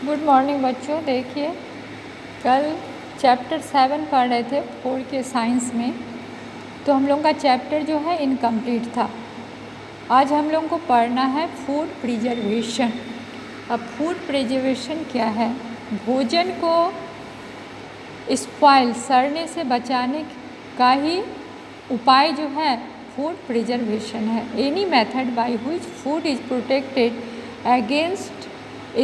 Good morning बच्चों। देखिए, कल चैप्टर 7 पढ़ रहे थे 4 के साइंस में, तो हम लोग का चैप्टर जो है इनकम्प्लीट था। आज हम लोग को पढ़ना है फूड प्रिजर्वेशन। अब फूड प्रिजर्वेशन क्या है? भोजन को स्पॉइल सड़ने से बचाने का ही उपाय जो है फूड प्रिजर्वेशन है। Any method by which food is protected against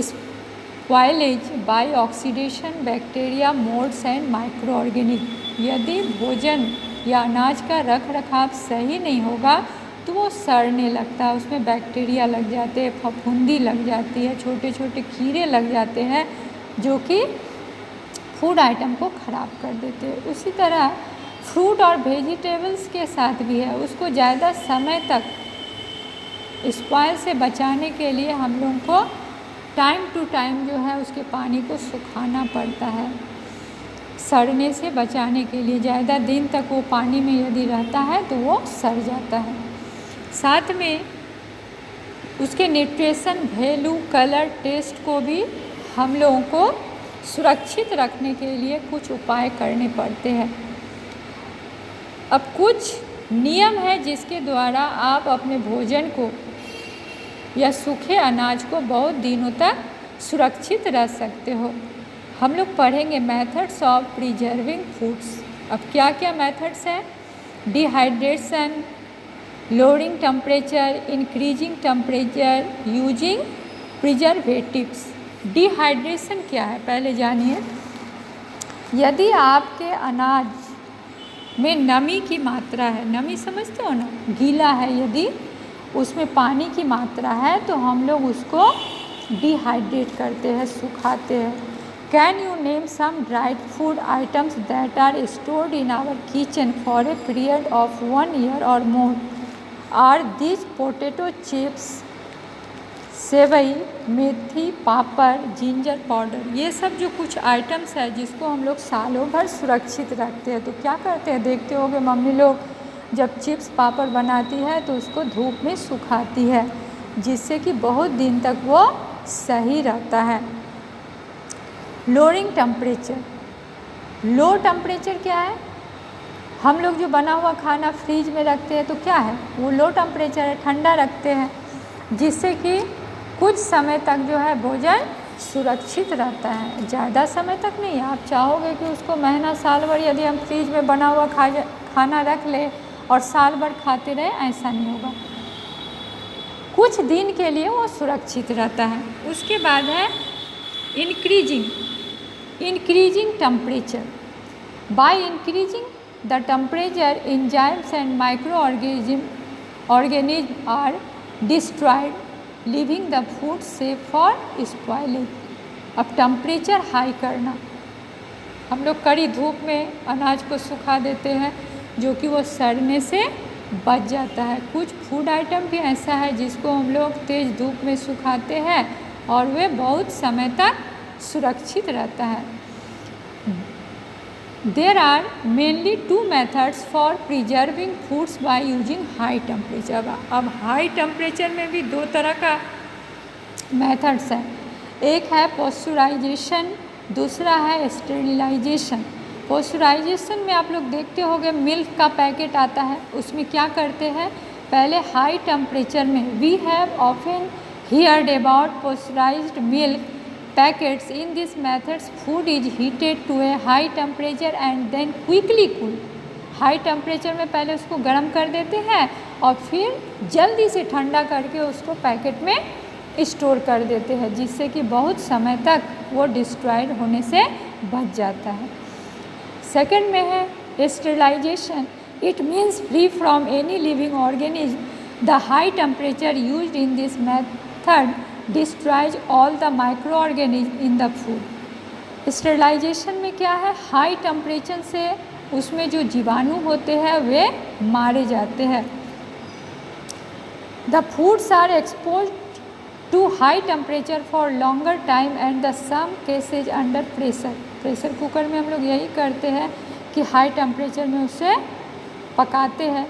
spoilage by oxidation, bacteria, moulds and microorganism. यदि भोजन या अनाज का रख रखाव सही नहीं होगा तो वो सड़ने लगता है, उसमें बैक्टीरिया लग जाते हैं, फफूंदी लग जाती है, छोटे छोटे कीड़े लग जाते हैं जो कि फूड आइटम को ख़राब कर देते हैं। उसी तरह फ्रूट और वेजिटेबल्स के साथ भी है, उसको ज़्यादा समय तक स्पॉइल से बचाने के लिए हम लोग को टाइम टू टाइम जो है उसके पानी को सुखाना पड़ता है। सड़ने से बचाने के लिए ज़्यादा दिन तक वो पानी में यदि रहता है तो वो सड़ जाता है। साथ में उसके न्यूट्रिशन वैल्यू, कलर, टेस्ट को भी हम लोगों को सुरक्षित रखने के लिए कुछ उपाय करने पड़ते हैं। अब कुछ नियम है जिसके द्वारा आप अपने भोजन को या सूखे अनाज को बहुत दिनों तक सुरक्षित रख सकते हो। हम लोग पढ़ेंगे मेथड्स ऑफ प्रिजर्विंग फूड्स। अब क्या क्या मेथड्स हैं? Dehydration, lowering temperature, increasing temperature, using preservatives. Dehydration क्या है पहले जानिए। यदि आपके अनाज में नमी की मात्रा है, नमी समझते हो ना, गीला है, यदि उसमें पानी की मात्रा है तो हम लोग उसको डिहाइड्रेट करते हैं, सुखाते हैं। Can you name some dried food items that are stored in our kitchen for a period of 1 year और more? Are this potato chips, sevai, methi, papad, ginger powder. ये सब जो कुछ आइटम्स है जिसको हम लोग सालों भर सुरक्षित रखते हैं। तो क्या करते हैं, देखते होंगे मम्मी लोग जब चिप्स पापड़ बनाती है तो उसको धूप में सुखाती है, जिससे कि बहुत दिन तक वो सही रहता है। Lowering temperature. लो टेम्परेचर क्या है? हम लोग जो बना हुआ खाना फ्रीज में रखते हैं तो क्या है, वो लो टेम्परेचर है, ठंडा रखते हैं, जिससे कि कुछ समय तक जो है भोजन सुरक्षित रहता है। ज़्यादा समय तक नहीं। आप चाहोगे कि उसको महीना साल भर यदि हम फ्रीज में बना हुआ खाना रख लें और साल भर खाते रहे, ऐसा नहीं होगा। कुछ दिन के लिए वो सुरक्षित रहता है। उसके बाद है increasing temperature. By increasing the temperature, enzymes and microorganism are destroyed, leaving the food safe for spoiling. अब टेम्परेचर हाई करना, हम लोग कड़ी धूप में अनाज को सुखा देते हैं जो कि वो सड़ने से बच जाता है। कुछ फूड आइटम भी ऐसा है जिसको हम लोग तेज़ धूप में सुखाते हैं और वे बहुत समय तक सुरक्षित रहता है। There are mainly 2 methods for preserving foods by using high temperature. अब हाई टेम्परेचर में भी 2 तरह का मेथड्स हैं। एक है पॉस्चराइजेशन, दूसरा है स्टेरिलाइजेशन। पॉस्चराइजेशन में आप लोग देखते होंगे मिल्क का पैकेट आता है, उसमें क्या करते हैं, पहले हाई टेम्परेचर में we have often heard about pasteurised milk packets. In this methods food is heated to a high temperature and then quickly cool. High temperature में पहले उसको गर्म कर देते हैं और फिर जल्दी से ठंडा करके उसको पैकेट में स्टोर कर देते हैं, जिससे कि बहुत समय तक वो डिस्ट्रॉयड होने से बच जाता है। सेकंड में है sterilisation. It means free from any living organism. The high temperature used in this method destroys all the microorganism in the food. Sterilisation में क्या है, हाई टेम्परेचर से उसमें जो जीवाणु होते हैं वे मारे जाते हैं। The foods are exposed to high temperature for longer time and the some cases under pressure. Pressure cooker में हम लोग यही करते हैं कि हाई टेम्परेचर में उसे पकाते हैं।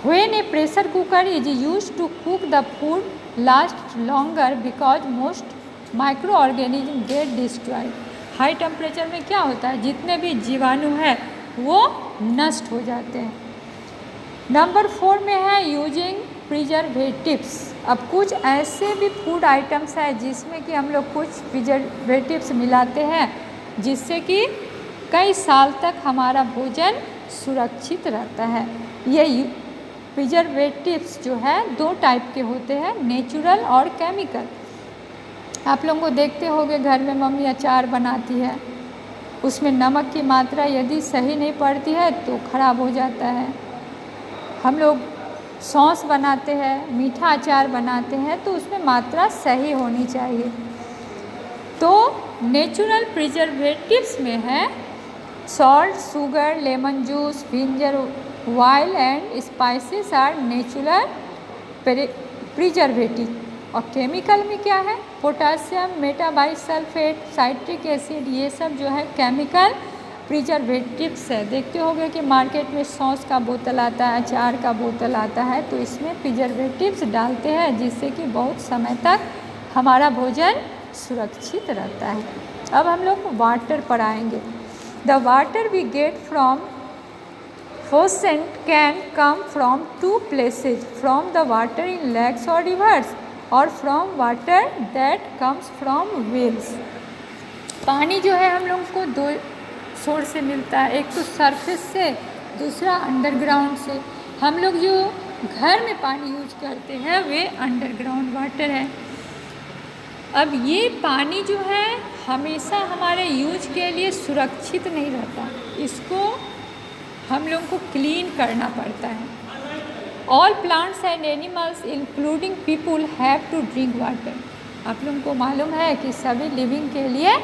When a pressure cooker is used to cook the food last longer because most microorganism get destroyed. High temperature में क्या होता है, जितने भी जीवाणु हैं वो नष्ट हो जाते हैं। नंबर 4 में है यूजिंग प्रिजर्वेटिव्स। अब कुछ ऐसे भी फूड आइटम्स हैं जिसमें कि हम लोग कुछ प्रिजर्वेटिव्स मिलाते हैं जिससे कि कई साल तक हमारा भोजन सुरक्षित रहता है। ये प्रिजर्वेटिव्स जो है 2 टाइप के होते हैं, नेचुरल और केमिकल। आप लोगों को देखते होंगे घर में मम्मी अचार बनाती है, उसमें नमक की मात्रा यदि सही नहीं पड़ती है तो खराब हो जाता है। हम लोग सॉस बनाते हैं, मीठा अचार बनाते हैं, तो उसमें मात्रा सही होनी चाहिए। तो नेचुरल प्रिजर्वेटिव्स में है salt, sugar, lemon juice, vinegar, oil and spices are natural preservative. और केमिकल में क्या है, पोटासियम, मेटाबाइसल्फेट, साइट्रिक एसिड, ये सब जो है केमिकल प्रिजर्वेटिव्स है। देखते होंगे कि मार्केट में सॉस का बोतल आता है, अचार का बोतल आता है, तो इसमें प्रिजर्वेटिव्स डालते हैं जिससे कि बहुत समय तक हमारा भोजन सुरक्षित रहता है। अब हम लोग वाटर पर आएंगे। The water we get from ocean can come from 2 places, from the water in lakes or rivers और from water that comes from wells। पानी जो है हम लोगों को 2 सोर्स से मिलता है, एक तो सरफेस से, दूसरा अंडरग्राउंड से। हम लोग जो घर में पानी यूज करते हैं वे अंडरग्राउंड वाटर है। अब ये पानी जो है हमेशा हमारे यूज के लिए सुरक्षित नहीं रहता, इसको हम लोगों को क्लीन करना पड़ता है। All plants and animals including people have to drink water. आप लोगों को मालूम है कि सभी लिविंग के लिए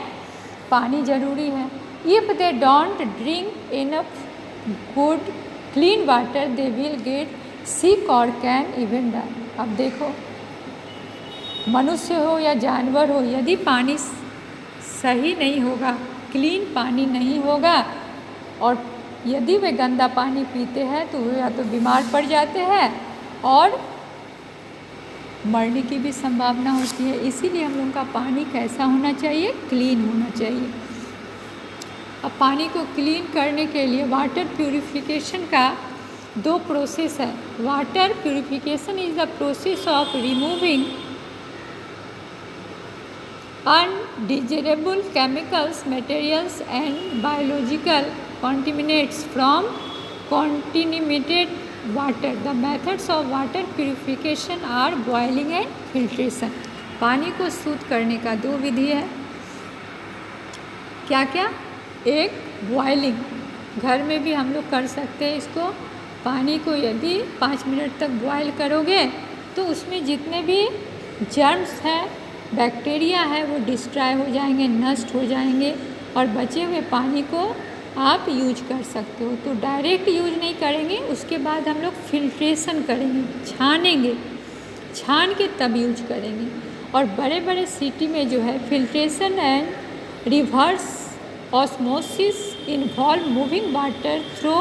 पानी ज़रूरी है। If they don't drink enough good clean water they will get sick और कैन इवन डाई। अब देखो, मनुष्य हो या जानवर हो, यदि पानी सही नहीं होगा, क्लीन पानी नहीं होगा और यदि वे गंदा पानी पीते हैं तो वे या तो बीमार पड़ जाते हैं और मरने की भी संभावना होती है। इसीलिए हम लोगों का पानी कैसा होना चाहिए, क्लीन होना चाहिए। अब पानी को क्लीन करने के लिए वाटर प्यूरिफिकेशन का 2 प्रोसेस है। Water purification is the process of removing undesirable chemicals, materials and biological contaminants from contaminated water. The methods of water purification are boiling and filtration. पानी को शुद्ध करने का 2 विधि है। क्या क्या? एक बॉइलिंग, घर में भी हम लोग कर सकते हैं इसको। पानी को यदि 5 मिनट तक बॉयल करोगे तो उसमें जितने भी जर्म्स हैं, बैक्टीरिया है, वो डिस्ट्रॉय हो जाएंगे, नष्ट हो जाएंगे और बचे हुए पानी को आप यूज कर सकते हो। तो डायरेक्ट यूज नहीं करेंगे, उसके बाद हम लोग फिल्ट्रेशन करेंगे, छानेंगे, छान के तब यूज करेंगे। और बड़े बड़े सिटी में जो है filtration and reverse osmosis involve moving water through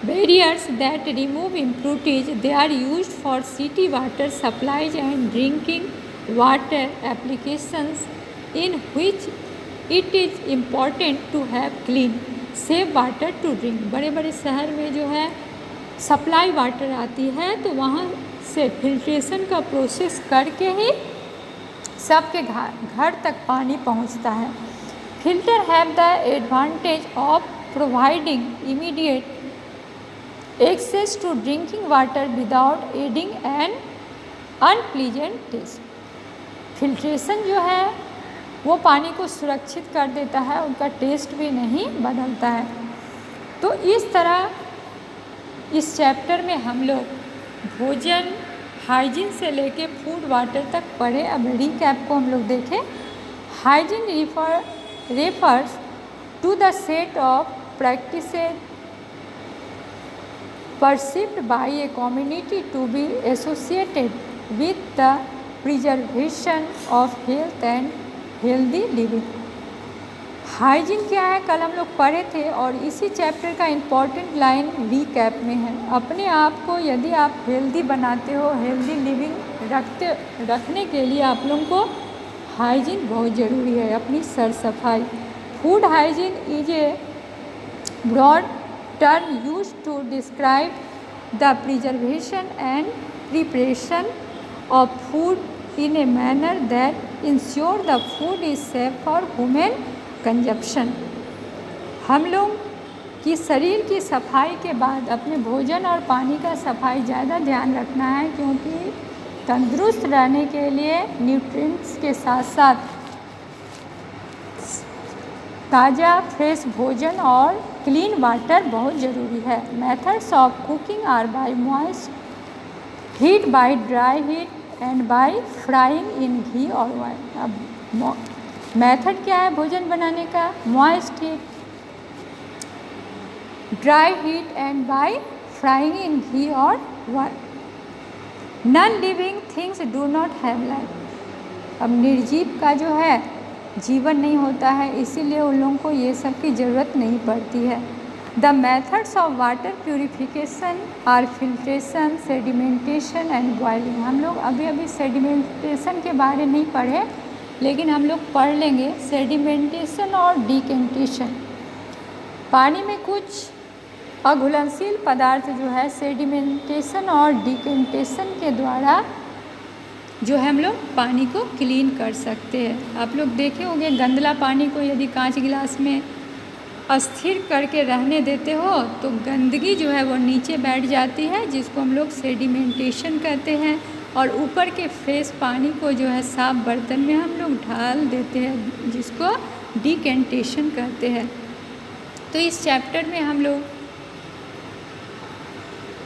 barriers that remove impurities. They are used for city water supplies and drinking water applications in which it is important to have clean safe water to drink। बड़े बड़े शहर में जो है supply water आती है तो वहाँ से फिल्ट्रेशन का प्रोसेस करके ही सबके घर तक पानी पहुँचता है। Filter have the advantage of providing immediate access to drinking water without adding an unpleasant taste. Filtration जो है वो पानी को सुरक्षित कर देता है, उनका टेस्ट भी नहीं बदलता है। तो इस तरह इस चैप्टर में हम लोग भोजन हाइजीन से लेके फूड वाटर तक पढ़े। अब रीकैप को हम लोग देखें। Hygiene refers to the set of practices perceived by a community to be associated with the preservation of health and healthy living। Hygiene क्या है, कल हम लोग पढ़े थे और इसी चैप्टर का इम्पॉर्टेंट लाइन रीकैप में है। अपने आप को यदि आप हेल्दी बनाते हो, हेल्दी लिविंग रखने के लिए आप लोगों को हाइजीन बहुत ज़रूरी है, अपनी सर सफाई। Food hygiene is a broad term use to describe the preservation and preparation of food in a manner that ensure the food is safe for human consumption. हम लोग कि शरीर की सफाई के बाद अपने भोजन और पानी का सफाई ज़्यादा ध्यान रखना है, क्योंकि तंदुरुस्त रहने के लिए न्यूट्रिएंट्स के साथ साथ ताज़ा फ्रेश भोजन और क्लीन वाटर बहुत ज़रूरी है। Methods of cooking are by moist heat, by dry heat and by frying in ghee और ऑयल। अब मेथड क्या है भोजन बनाने का? Moist heat, dry heat and by frying in ghee और oil. Non living things do not have life. अब निर्जीव का जो है जीवन नहीं होता है, इसीलिए उन लोगों को ये सब की ज़रूरत नहीं पड़ती है। The methods of water purification are filtration, sedimentation and boiling. हम लोग अभी सेडिमेंटेशन के बारे नहीं पढ़े, लेकिन हम लोग पढ़ लेंगे सेडिमेंटेशन और डिकेंटेशन। पानी में कुछ अघुलनशील पदार्थ जो है सेडिमेंटेशन और डिकेंटेशन के द्वारा जो है हम लोग पानी को क्लीन कर सकते हैं। आप लोग देखे होंगे गंदला पानी को यदि कांच गिलास में अस्थिर करके रहने देते हो तो गंदगी जो है वो नीचे बैठ जाती है, जिसको हम लोग सेडिमेंटेशन कहते हैं, और ऊपर के फ्रेश पानी को जो है साफ बर्तन में हम लोग ढाल देते हैं, जिसको डिकेंटेशन कहते हैं। तो इस चैप्टर में हम लोग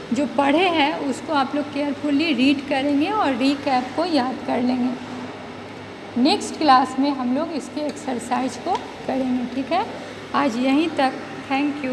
जो पढ़े हैं उसको आप लोग केयरफुली रीड करेंगे और रीकैप को याद कर लेंगे। नेक्स्ट क्लास में हम लोग इसके एक्सरसाइज को करेंगे, ठीक है। आज यहीं तक, थैंक यू।